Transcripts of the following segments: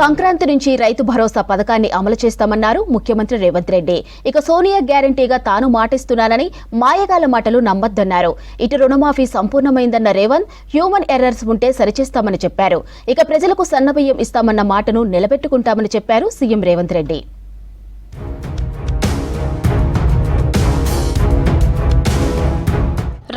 సంక్రాంతి నుంచి రైతు భరోసా పథకాన్ని అమలు చేస్తామన్నారు ముఖ్యమంత్రి రేవంత్ రెడ్డి. ఇక సోనియా గ్యారంటీగా తాను మాటిస్తున్నానని మాయగాల మాటలు నమ్మొద్దన్నారు. ఇటు రుణమాఫీ సంపూర్ణమైందన్న రేవంత్ హ్యూమన్ ఎర్రర్స్ ఉంటే సరిచేస్తామని చెప్పారు. ఇక ప్రజలకు సన్నబియ్యం ఇస్తామన్న మాటను నిలబెట్టుకుంటామని చెప్పారు సీఎం రేవంత్ రెడ్డి.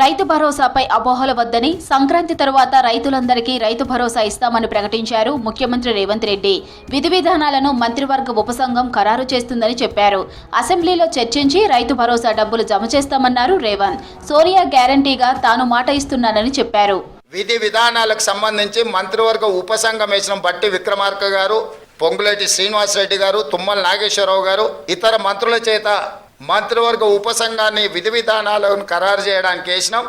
రైతు భరోసాపై అపోహలు వద్దని, సంక్రాంతి తరువాత రైతులందరికీ రైతు భరోసా ఇస్తామని ప్రకటించారు ముఖ్యమంత్రి రేవంత్ రెడ్డి. విధి విధానాలను మంత్రివర్గ ఉపసంఘం ఖరారు చేస్తుందని చెప్పారు. అసెంబ్లీలో చర్చించి రైతు భరోసా డబ్బులు జమ చేస్తామన్నారు రేవంత్. సోనియా గ్యారంటీగా తాను మాట ఇస్తున్నానని చెప్పారు. విధి విధానాలకు సంబంధించి మంత్రివర్గ ఉపసంఘం వేసిన బట్టి విక్రమార్క గారు, పొంగులేటి శ్రీనివాసరెడ్డి గారు, తుమ్మల నాగేశ్వరరావు గారు ఇతర మంత్రుల చేత మంత్రివర్గ ఉపసంఘాన్ని విధి విధానాలను ఖరారు చేయడానికి వేసినాం.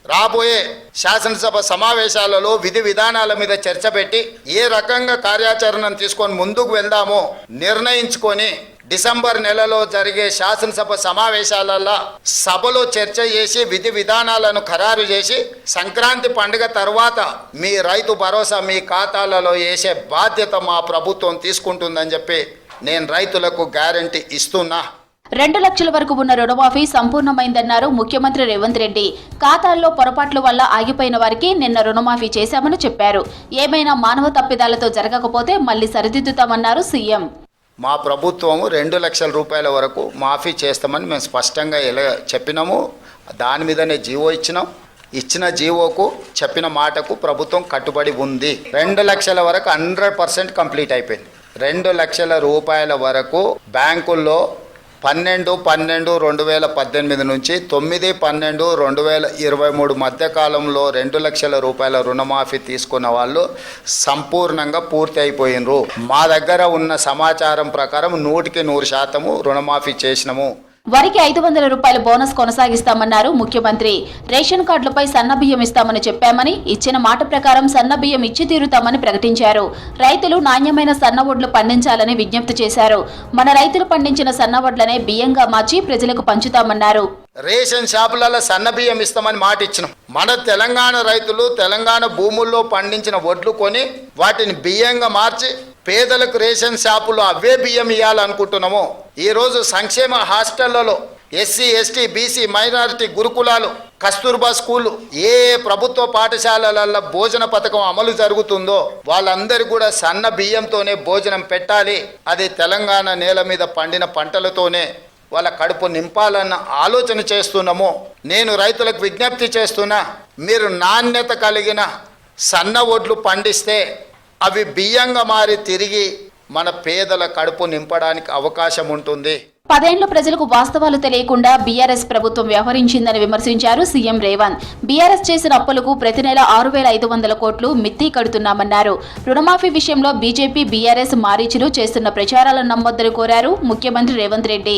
రాబోయే శాసనసభ సమావేశాలలో విధి విధానాల మీద చర్చ పెట్టి ఏ రకంగా కార్యాచరణను తీసుకొని ముందుకు వెళ్దామో నిర్ణయించుకొని డిసెంబర్ నెలలో జరిగే శాసనసభ సమావేశాలలో సభలో చర్చ చేసి విధి విధానాలను ఖరారు చేసి సంక్రాంతి పండుగ తర్వాత మీ రైతు భరోసా మీ ఖాతాలలో వేసే బాధ్యత మా ప్రభుత్వం తీసుకుంటుందని చెప్పి నేను రైతులకు గ్యారంటీ ఇస్తున్నా. 2 లక్షల వరకు ఉన్న రుణమాఫీ సంపూర్ణమైందన్నారు ముఖ్యమంత్రి రేవంత్ రెడ్డి. ఖాతాల్లో పొరపాట్ల వల్ల ఆగిపోయిన వారికి నిన్న రుణమాఫీ చేశామని చెప్పారు. ఏమైనా మానవ తప్పిదాలతో జరగకపోతే మళ్లీ సరిదిద్దుతామన్నారు సీఎం. మా ప్రభుత్వము 2 లక్షల రూపాయల వరకు మాఫీ చేస్తామని మేము స్పష్టంగా ఎలా చెప్పినాము. దాని మీదనే జీవో ఇచ్చినాం. ఇచ్చిన జీవోకు చెప్పిన మాటకు ప్రభుత్వం కట్టుబడి ఉంది. 2 లక్షల వరకు 100% కంప్లీట్ అయిపోయింది. 2 లక్షల రూపాయల వరకు బ్యాంకుల్లో 12/12/2018 నుంచి 9/12/2023 మధ్యకాలంలో 2 లక్షల రూపాయల రుణమాఫీ తీసుకున్న వాళ్ళు సంపూర్ణంగా పూర్తి అయిపోయినరు. మా దగ్గర ఉన్న సమాచారం ప్రకారం 100% రుణమాఫీ చేసినాము. వరికి 500 రూపాయల బోనస్ కొనసాగిస్తామన్నారు ముఖ్యమంత్రి. రేషన్ కార్డులపై సన్నబియ్యం ఇస్తామని చెప్పామని, ఇచ్చిన మాట ప్రకారం సన్నబియ్యం ఇచ్చి తీరుతామని ప్రకటించారు. రైతులు నాణ్యమైన సన్నవడ్లు పండించాలని విజ్ఞప్తి చేశారు. మన రైతులు పండించిన సన్నవడ్లనే బియ్యంగా మార్చి ప్రజలకు పంచుతామన్నారు. రేషన్ షాపులలో సన్నబియ్యం ఇస్తామని మాట ఇచ్చినాం. మన తెలంగాణ రైతులు తెలంగాణ భూముల్లో పండించిన వడ్లు కొని వాటిని బియ్యంగా మార్చి పేదలకు రేషన్ షాపులో అవే బియ్యం ఇవ్వాలనుకుంటున్నాము. ఈరోజు సంక్షేమ హాస్టళ్లలో ఎస్సీ, ఎస్టీ, బీసీ, మైనారిటీ గురుకులాలు, కస్తూర్బా స్కూళ్ళు, ఏ ప్రభుత్వ పాఠశాలలలో భోజన పథకం అమలు జరుగుతుందో వాళ్ళందరూ కూడా సన్న బియ్యంతోనే భోజనం పెట్టాలి. అది తెలంగాణ నేల మీద పండిన పంటలతోనే వాళ్ళ కడుపు నింపాలన్న ఆలోచన చేస్తున్నాము. నేను రైతులకు విజ్ఞప్తి చేస్తున్నా, మీరు నాణ్యత కలిగిన సన్న వడ్లు పండిస్తే అవి బియ్యంగా మారి తిరిగి మన పేదల కడుపు నింపడానికి అవకాశం ఉంటుంది. 10 ఏళ్ల ప్రజలకు వాస్తవాలు తెలియకుండా బీఆర్ఎస్ ప్రభుత్వం వ్యవహరించిందని విమర్శించారు సీఎం రేవంత్. బీఆర్ఎస్ చేసిన అప్పులకు ప్రతి నెల 6,500 కోట్లు మిత్తి కడుతున్నామన్నారు. రుణమాఫీ విషయంలో బీజేపీ, బీఆర్ఎస్ మారీచులు చేస్తున్న ప్రచారాలను నమ్మొద్దని కోరారు ముఖ్యమంత్రి రేవంత్ రెడ్డి.